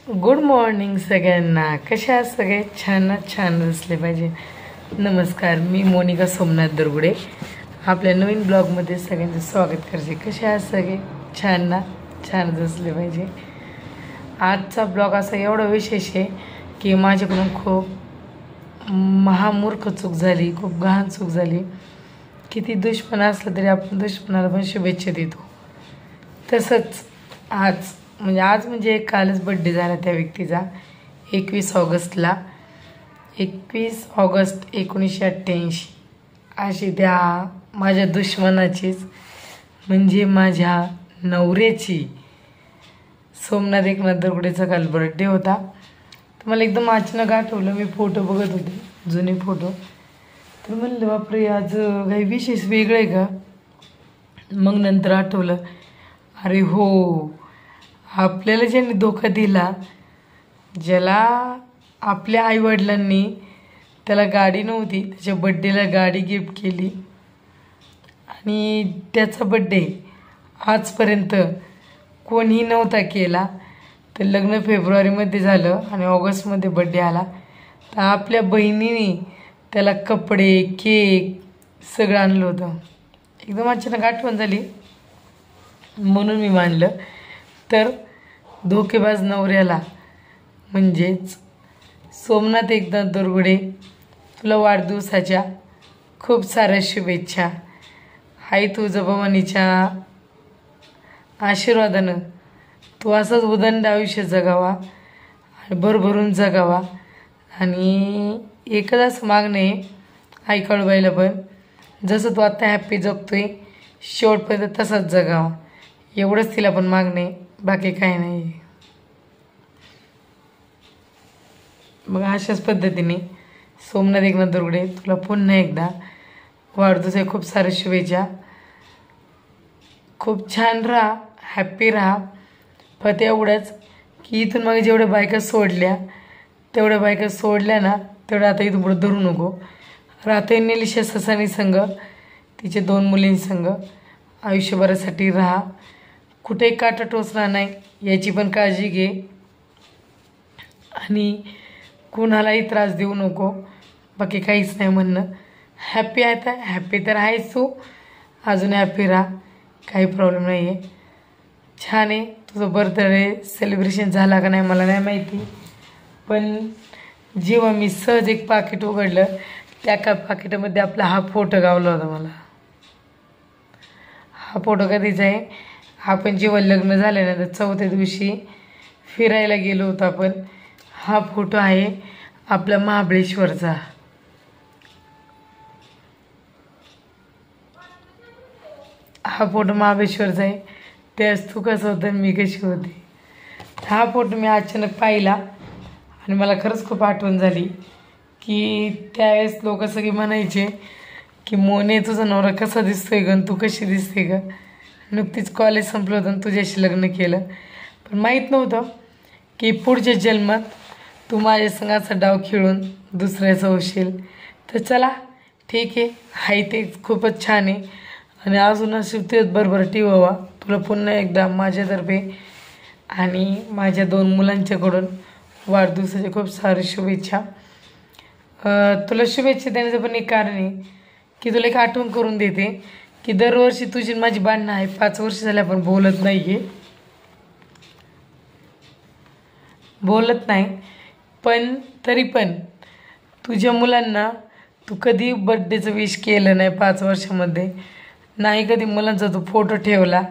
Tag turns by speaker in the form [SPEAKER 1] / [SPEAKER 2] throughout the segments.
[SPEAKER 1] Good morning सगळ्यांना. कशा आहात सगळे? छान दिसले पाहिजे. नमस्कार, मी मोनिका सोमनाथ दरगुडे आपल्या नवीन ब्लॉगमध्ये सगळ्यांचं स्वागत करते. कशा आहात सगळे? छान दिसले पाहिजे. आजचा ब्लॉग असा एवढा विशेष आहे की माझ्याकडून खूप महामूर्ख चूक झाली, खूप गहाण चूक झाली. किती दुश्मन असलं तरी आपण दुश्मनाला पण शुभेच्छा देतो. तसंच आज म्हणजे कालच बड्डे झाला त्या व्यक्तीचा. 21 ऑगस्टला, 21 ऑगस्ट 1988 अशी त्या माझ्या दुश्मनाचीच म्हणजे माझ्या नवऱ्याची सोमनाथ एकनाथ दरगुडेचा काल बर्थडे होता. तर मला एकदम अचानक आठवलं. मी फोटो बघत होते, जुने फोटो. तर म्हणलं बापरे, आज काही विशेष वेगळं आहे का? मग नंतर आठवलं, अरे हो, आपल्याला ज्यांनी धोका दिला, ज्याला आपल्या आईवडिलांनी त्याला गाडी नव्हती, त्याच्या बड्डेला गाडी गिफ्ट केली आणि त्याचा बड्डे आजपर्यंत कोणीही नव्हता केला. तर लग्न फेब्रुवारीमध्ये झालं आणि ऑगस्टमध्ये बड्डे आला. तर आपल्या बहिणीने त्याला कपडे, केक सगळं आणलं होतं. एकदम अचानक आठवण झाली म्हणून मी मानलं. तर धोकेबाज नवऱ्याला म्हणजेच सोमनाथ एकनाथ दरगुडे, तुला वाढदिवसाच्या खूप साऱ्या शुभेच्छा. आई तुळजाभवानीच्या आशीर्वादानं तू असंच उदंड आयुष्य जगावा आणि भरभरून जगावा. आणि एकच असं मागणं आहे आई कळबाईला पण, जसं तू आता हॅप्पी जगतोय शेवटपर्यंत तसाच जगावा, एवढंच तिला पण मागणं आहे, बाकी काही नाही. मग अशाच पद्धतीने सोमनाथ एकनाथ दरगुडे, तुला पुन्हा एकदा वाढदिवसाच्या खूप साऱ्या शुभेच्छा. खूप छान राहा, हॅप्पी राहा. फक्त एवढंच की इथून मग जेवढ्या बायका सोडल्या तेवढ्या बायका सोडल्या ना, तेवढं आता इथून पुढं धरू नको. राहते निलिशा ससानी संघ, तिचे 2 मुलींसंग आयुष्यभरासाठी राहा. कुठेही काटा टोचणार नाही याची पण काळजी घे आणि कुणालाही त्रास देऊ नको, बाकी काहीच नाही म्हणणं. हॅप्पी आहे तर हॅप्पी तर आहेच तू, अजून हॅप्पी राहा, काही प्रॉब्लेम नाही आहे. छान आहे. तुझं बर्थडे सेलिब्रेशन झाला का नाही मला नाही माहिती, पण जेव्हा मी सहज एक पाकिट उघडलं त्या पाकिटामध्ये आपला हा फोटो गावला होता मला. हा फोटो कधीचा आहे? आपण जेव्हा लग्न झाल्यानंतर 4थ्या दिवशी फिरायला गेलो होतो आपण. हा फोटो आहे आपला महाबळेश्वरचा. हा फोटो महाबळेश्वरचा आहे. त्यास तू कसं होतं, मी कशी होती. हा फोटो मी अचानक पाहिला आणि मला खरंच खूप आठवण झाली की त्यावेळेस लोक सगळे म्हणायचे की मोने, तुझा नवरा कसा दिसतोय ग, तू कशी दिसते ग, नुकतीच कॉलेज संपलं होतं तुझ्याशी लग्न केलं. पण माहीत नव्हतं की पुढच्या जन्मात तू माझ्या संघाचा डाव खेळून दुसऱ्याचं होशील. तर चला ठीक आहे, हाय ते खूपच छान आहे आणि अजून तेच भरभराटी व्हावा. तुला पुन्हा एकदा माझ्यातर्फे आणि माझ्या 2 मुलांच्याकडून वाढदिवसाच्या खूप साऱ्या शुभेच्छा. तुला शुभेच्छा देण्याचं पण एक कारण आहे की तुला एक आठवण करून देते की दरवर्षी तुझी माझी भांडणं आहे. 5 वर्ष झाले आपण बोलत नाही पण तरी पण तुझ्या मुलांना तू कधी बड्डेचं विश केलं नाही 5 वर्षामध्ये. नाही कधी मुलांचा तू फोटो ठेवला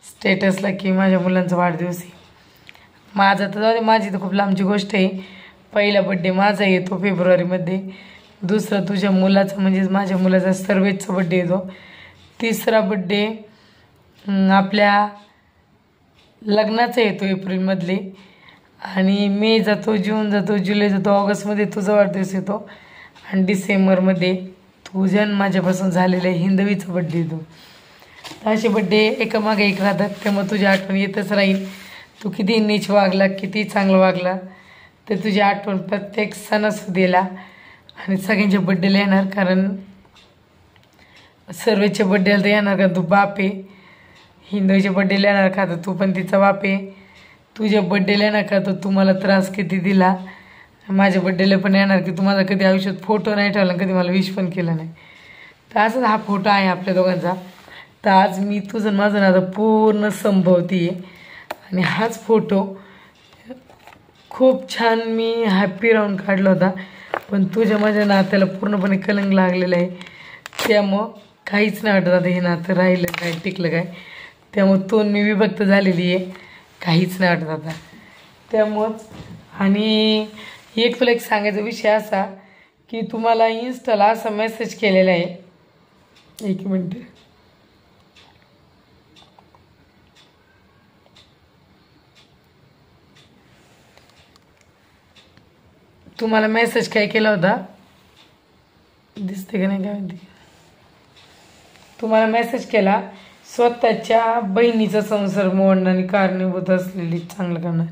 [SPEAKER 1] स्टेटसला की माझ्या मुलांचा वाढदिवस आहे. माझा तर जाऊ दे, माझी तर खूप लांबची गोष्ट आहे. पहिला बड्डे माझा येतो फेब्रुवारीमध्ये, दुसरा तुझ्या मुलाचा म्हणजेच माझ्या मुलाचा सर्वेचा बड्डे येतो, तिसरा बड्डे आपल्या लग्नाचा येतो एप्रिलमधले, आणि मे जातो, जून जातो, जुलै जातो, ऑगस्टमध्ये तुझा वाढदिवस येतो आणि डिसेंबरमध्ये तुझ्या माझ्यापासून झालेल्या हिंदवीचा बड्डे येतो. तर असे बड्डे एकामागे एक राहतात. त्यामुळे तुझी आठवण येतच राहील. तू किती नीच वागला, किती चांगलं वागला, तर तुझी आठवण प्रत्येक सणासुदीला आणि सगळ्यांच्या बड्डेला येणार. कारण सर्वेच्या बड्डेला तर येणार का तू बाप आहे, हिंदूच्या बड्डेला येणार का तर तू पण तिचा बाप आहे. तुझ्या बड्डेला ना का तर तुम्हाला त्रास किती दिला, माझ्या बड्डेला पण येणार की तुम्हाला कधी आयुष्यात फोटो नाही ठेवला, कधी मला विश पण केलं नाही. तर असंच हा फोटो आहे आपल्या दोघांचा. तर आज मी तुझं माझं नातं पूर्ण संभवती आहे आणि हाच फोटो खूप छान मी हॅप्पी राहून काढला होता. पण तुझ्या माझ्या नात्याला पूर्णपणे कलंक लागलेला आहे. त्यामुळं काहीच नाही वाटत आता हे नातं राहिलं काय टिकलं काय. त्यामुळं तोन मी विभक्त झालेली आहे, काहीच नाही वाटत आता. त्यामुळंच आणि एक तुला एक सांगायचा विषय असा की तुम्हाला इन्स्टाला असा मेसेज केलेला आहे. एक मिनटं. तुम्हाला मेसेज काय केला होता दिसते का नाही काय माहिती. तुम्हाला मेसेज केला, स्वतःच्या बहिणीचा संसार मोडण्याने कारणीभूत असलेली चांगलं करणार.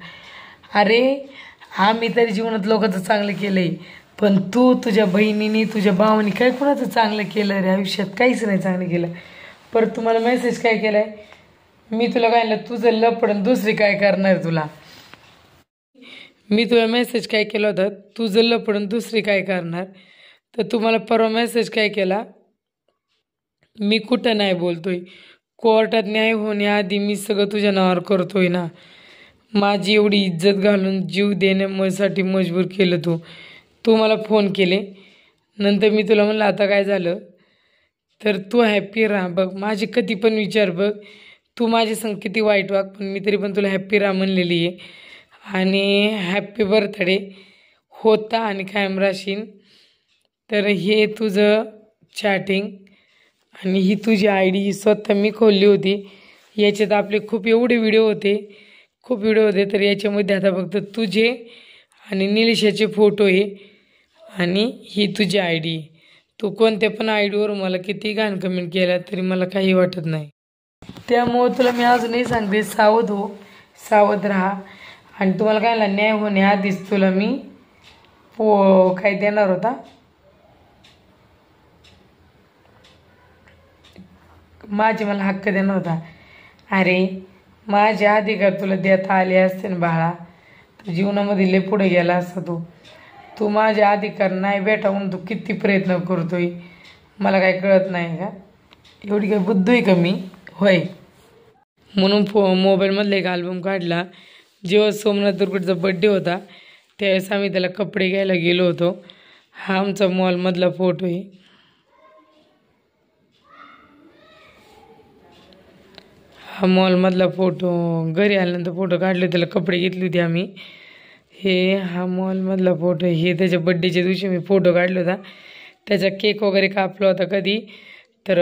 [SPEAKER 1] अरे आम्ही तरी जीवनात लोकांचं चांगलं केलंय, पण तू तुझ्या बहिणीने तुझ्या भावाने काय कुणाचं चांगलं केलं रे आयुष्यात? काहीच नाही चांगलं केलं. परत तुम्हाला मेसेज काय केलाय, मी तुला काय म्हणलं, तुझं लपडण दुसरी काय करणार तुला. मी तुला मेसेज काय केला होता, तुझं लपडण दुसरी काय करणार. तर तुम्हाला परवा मेसेज काय केला, मी कुठं नाही बोलतोय, कोर्टात न्याय होण्याआधी मी सगळं तुझ्या नावावर करतोय ना. माझी एवढी इज्जत घालून जीव देण्यासाठी मजबूर केलं तू मला फोन केले. नंतर मी तुला म्हणलं आता काय झालं, तर तू हॅप्पी राहा बघ, माझे कधी पण विचार बघ, तू माझे संग किती वाईट वाग, पण मी तरी पण तुला हॅप्पी राहा म्हणलेली आहे. आणि हॅप्पी बर्थडे होता आणि कायम राहशील. तर हे तुझं चॅटिंग आणि ही तुझी आय डी स्वतः मी खोलली होती. याच्यात आपले खूप एवढे व्हिडिओ होते, खूप व्हिडिओ होते. तर याच्यामध्ये आता फक्त तुझे आणि निलेशाचे फोटो आहे आणि ही तुझी आय डी. तू कोणत्या पण आय डीवर मला किती घाण कमेंट केला तरी मला काही वाटत नाही. त्यामुळं तुला मी अजूनही सांगते, सावध हो, सावध राहा. आणि तुम्हाला काय न्याय होण्याआधीच तुला मी काय देणार होता, मला हक्क देणार होता. अरे माझे अधिकार तुला देता आले असते ना बाळा, तर जीवनामध्ये लय पुढे गेला असता तू माझे अधिकार नाही भेटा म्हणून तू किती प्रयत्न करतोय, मला काय कळत नाही का? एवढी काय बुद्धी आहे का मी? होय. म्हणून मोबाईलमधला एक अल्बम काढला. जेव्हा सोमनाथ दुर्गुडेचा बड्डे होता त्यावेळेस आम्ही त्याला कपडे घ्यायला गेलो होतो. हा आमचा मॉलमधला फोटो आहे. हा मॉलमधला फोटो, घरी आल्यानंतर फोटो काढले, त्याला कपडे घेतले होते आम्ही. हा मॉलमधला फोटो, हे त्याच्या बड्डेच्या दिवशी मी फोटो काढला होता. त्याचा केक वगैरे कापला होता कधी. तर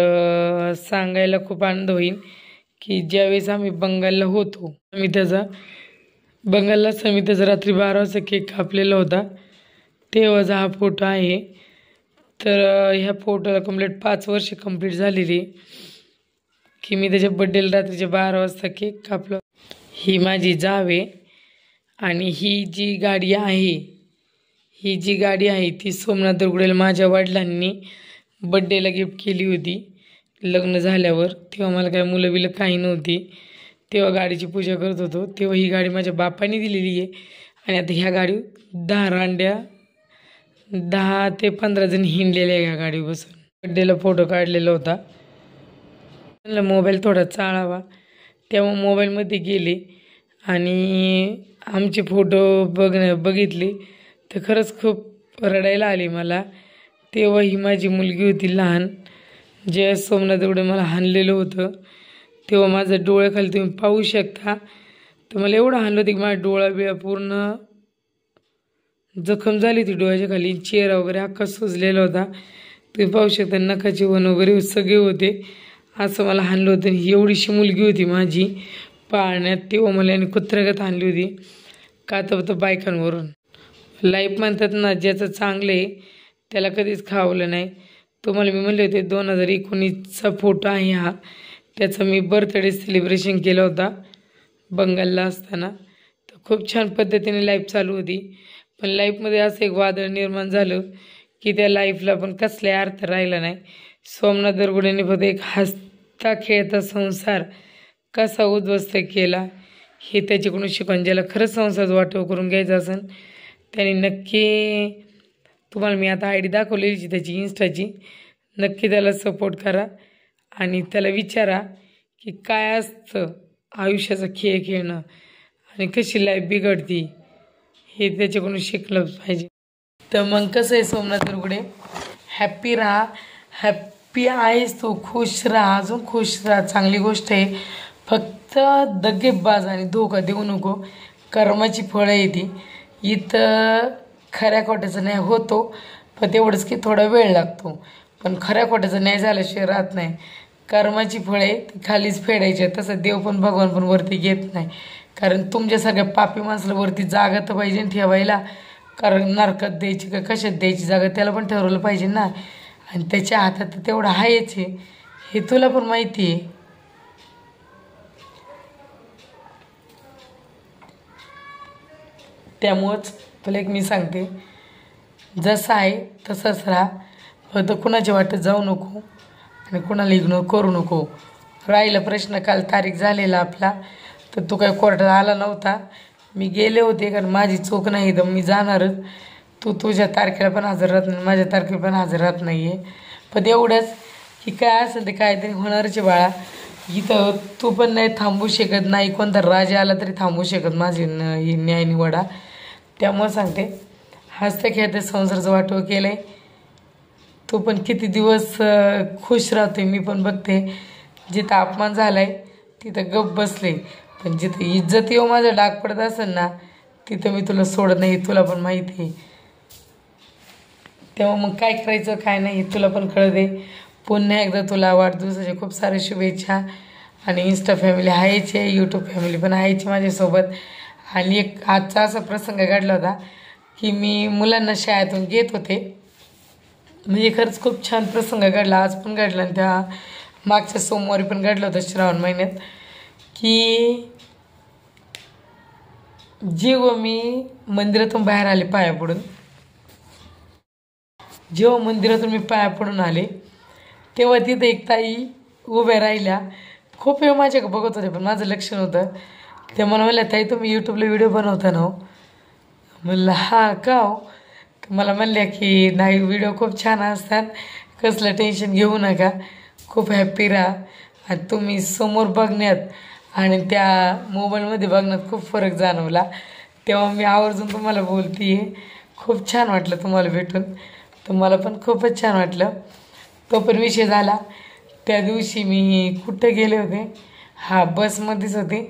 [SPEAKER 1] सांगायला खूप आनंद होईल की ज्यावेळेस आम्ही बंगालला होतो, आम्ही त्याचा रात्री 12 वाजता केक कापलेला होता, तेव्हाचा हा फोटो आहे. तर ह्या फोटोला कंप्लीट 5 वर्ष कंप्लीट झालेली की मी त्याच्या बड्डेला रात्रीच्या 12 वाजता केक कापला. ही माझी जाव आहे आणि ही जी गाडी आहे ती सोमनाथ दुर्गुडेला माझ्या वडिलांनी बड्डेला गिफ्ट केली होती लग्न झाल्यावर. तेव्हा मला काय मुलं बिलं काही नव्हती, तेव्हा गाडीची पूजा करत होतो. तेव्हा ही गाडी माझ्या बापाने दिलेली आहे. आणि आता ह्या गाडी 10 ते 15 जण हिंडलेले आहे ह्या गाडीवर बसून. बड्डेला फोटो काढलेला होता. मला मोबाईल थोडा चाळावा, तेव्हा मोबाईलमध्ये गेले आणि आमचे फोटो बघितले तर खरंच खूप रडायला आली मला. तेव्हा ही माझी मुलगी होती लहान, जे सोमनाथ दुर्गुडे मला हाणलेलं होतं. तेव्हा माझं डोळ्याखाली तुम्ही पाहू शकता. तर मला एवढं हाणलं होतं की माझ्या डोळा पूर्ण जखम झाली होती डोळ्याच्या खाली. चेहरा वगैरे अख्खा सुजलेला होता, तुम्ही पाहू शकता. नखाचे वन वगैरे सगळे होते. असं मला हाणलं होतं. एवढीशी मुलगी होती माझी पाळण्यात, तेव्हा मला याने कुत्र्यागत हाणली होती का तर बायकांवरून. लाईफ म्हणतात ना, ज्याचं चांगलं आहे त्याला कधीच खावलं नाही. तुम्हाला मी म्हणले होते 2019चा फोटो आहे हा. त्याचा मी बर्थडे सेलिब्रेशन केला होता बंगालला असताना. तर खूप छान पद्धतीने लाईफ चालू होती. पण लाईफमध्ये असं एक वादळ निर्माण झालं की त्या लाईफला पण कसला अर्थ राहिला नाही. सोमनाथ दुर्गुडेने फक्त एक हसता खेळता संसार कसा उद्ध्वस्त केला हे त्याच्याकडून शिकून ज्याला खरंच संसार वाटव करून घ्यायचा असेल त्याने नक्की, तुम्हाला मी आता ID दाखवलेली त्याची इन्स्टाची, नक्की त्याला सपोर्ट करा आणि त्याला विचारा की काय असतं आयुष्याचा खेळ खेळणं आणि कशी लाईफ बिघडती, हे त्याच्याकडून शिकलं पाहिजे. तर मग कसं आहे सोमनाथ दुर्गुडे, हॅप्पी राहा. हॅप्पी आहेस तू, खुश राहा, अजून खुश राहा, चांगली गोष्ट आहे. फक्त दगेबाज आणि धोका देऊ नको. कर्माची फळं येते इथं. खऱ्या खोट्याचा न्याय होतो, पण तेवढंच की थोडा वेळ लागतो, पण खऱ्या खोट्याचा न्याय झाल्याशिवाय राहत नाही. कर्माची फळे ती खालीच फेडायची. तसं देव पण भगवान पण वरती घेत नाही, कारण तुमच्यासारख्या पापी माणसाला वरती जागा तर पाहिजे ठेवायला. कारण नरकात द्यायची का कशात द्यायची जागा त्याला पण ठरवलं पाहिजे ना. आणि त्याच्या हातात तेवढं आहेच आहे, हे तुला पण माहिती आहे. त्यामुळंच तुला एक मी सांगते, जसं आहे तसंच राहा. फक्त कुणाच्या वाटत जाऊ नको आणि कुणाला इग्नोर करू नको. राहिला प्रश्न, काल तारीख झालेला आपला, तर तो काही कोर्टात आला नव्हता. मी गेले होते कारण माझी चूक नाही, तर मी जाणारच. तू तुझ्या तारखेला पण हजर राहत नाही, माझ्या तारखेला पण हजर राहत नाही आहे. पण एवढंच की काय असेल ते काहीतरी होणारच बाळा. इथं तू पण नाही थांबू शकत, नाही कोणता राजा आला तरी थांबू शकत माझी न्याय निवडा. त्यामुळं सांगते, हसते खेळते संसाराचं वाटव केलं आहे. तो पण किती दिवस खुश राहतोय मी पण बघते. जिथं अपमान झाला आहे तिथं गप बसले, पण जिथं इज्जत येऊ माझा डाग पडत असेल ना, तिथं मी तुला सोडत नाही, तुला पण माहिती आहे. तेव्हा मग काय करायचं काय नाही तुला पण कळते. पुन्हा एकदा तुला वाढदिवसाच्या खूप साऱ्या शुभेच्छा. आणि इन्स्टा फॅमिली आहेच आहे, यूट्यूब फॅमिली पण आहेच माझ्यासोबत. आणि एक आजचा असा प्रसंग घडला होता की मी मुलांना शाळेतून घेत होते. म्हणजे खरंच खूप छान प्रसंग घडला, आज पण घडला आणि त्या मागच्या सोमवारी पण घडलं होतं श्रावण महिन्यात. की जेव्हा मी मंदिरातून बाहेर आले पाया पडून, जेव्हा मंदिरातून मी पाया पडून आले तेव्हा तिथे एक ताई उभ्या राहिल्या. खूप वेळ माझ्याकडे बघत होते पण माझं लक्ष नव्हतं. ते मला म्हणल्या, ताई तुम्ही यूट्यूबला व्हिडिओ बनवता ना हो? म्हणलं हा का हो? मला म्हणल्या की नाही, व्हिडिओ खूप छान असतात, कसलं टेन्शन घेऊ नका, खूप हॅप्पी राहा. आणि तुम्ही समोर बघण्यात आणि त्या मोबाईलमध्ये बघण्यात खूप फरक जाणवला. तेव्हा मी आवर्जून तुम्हाला बोलते आहे. खूप छान वाटलं तुम्हाला भेटून, तर मला पण खूपच छान वाटलं. तो पण विषय झाला. त्या दिवशी मी कुठं गेले होते, हा बसमध्येच होते.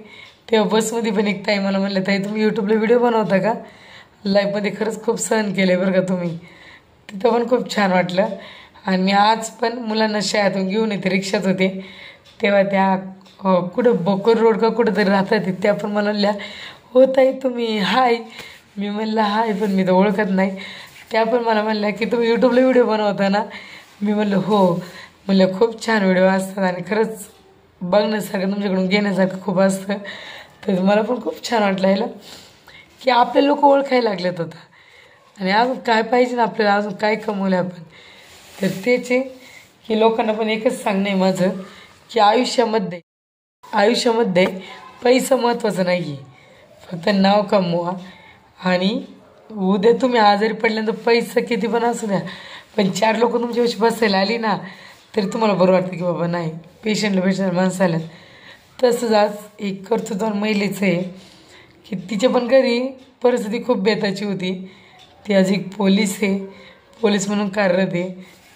[SPEAKER 1] तेव्हा बसमध्ये पण एक ताई मला म्हणलं, ताई तुम्ही यूट्यूबला व्हिडिओ बनवता का? लाईफमध्ये खरंच खूप सहन केले बरं का तुम्ही. तिथं पण खूप छान वाटलं. आणि मी आज पण मुलांना शाळेतून घेऊन येते, रिक्षात होते तेव्हा त्या कुठं बकोर रोड का कुठं तरी राहतात त्या पण मला म्हणल्या, हो ताई तुम्ही हाय. मी म्हणलं हाय, पण मी तर ओळखत नाही. त्या पण मला म्हणल्या की तुम्ही यूट्यूबला व्हिडिओ बनवता ना? मी म्हणलं हो. म्हणलं खूप छान व्हिडिओ असतात आणि खरंच बघण्यासारखं तुमच्याकडून घेण्यासारखं खूप असतं. तर मला पण खूप छान वाटलं याला की आपले लोक ओळखायला लागलेत होता. आणि अजून काय पाहिजे ना आपल्याला, अजून काय कमवलं आपण. तर तेच आहे की लोकांना पण एकच सांगणं आहे माझं की आयुष्यामध्ये पैसा महत्त्वाचं नाही आहे, फक्त नाव कमवा. आणि उद्या तुम्ही आजारी पडल्यानंतर पैसा किती पण असू द्या, पण 4 लोक तुमच्यापाशी बसायला आली ना तरी तुम्हाला बरं वाटतं की बाबा नाही पेशंटला माणसाला. तसंच आज एक कर्तृत्वान महिलेचं आहे की तिच्या पण घरी परिस्थिती खूप बेताची होती. ती आज एक पोलीस आहे, पोलीस म्हणून कार्यरत आहे.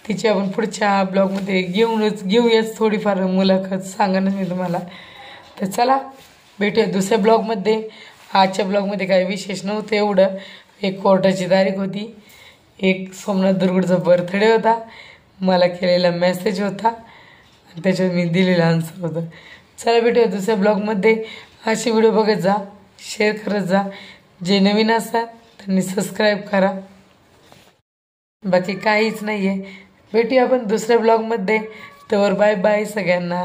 [SPEAKER 1] तिची आपण पुढच्या ब्लॉगमध्ये घेऊयाच थोडीफार मुलाखत, सांगणं मी तुम्हाला. तर चला भेटूया दुसऱ्या ब्लॉगमध्ये. आजच्या ब्लॉगमध्ये काही विशेष नव्हतं एवढं. एक कोर्टाची तारीख होती, एक सोमनाथ दुर्गुडेचा बर्थडे होता, मला केलेला मेसेज होता आणि त्याच्यावर मी दिलेलं आन्सर होतं. चला भेटूया दुसऱ्या ब्लॉगमध्ये. असे व्हिडिओ बघत जा, शेअर करत जा. जे नवीन असतात त्यांनी सबस्क्राईब करा. बाकी काहीच नाही आहे. भेटूया आपण दुसऱ्या ब्लॉगमध्ये. तर बाय बाय सगळ्यांना.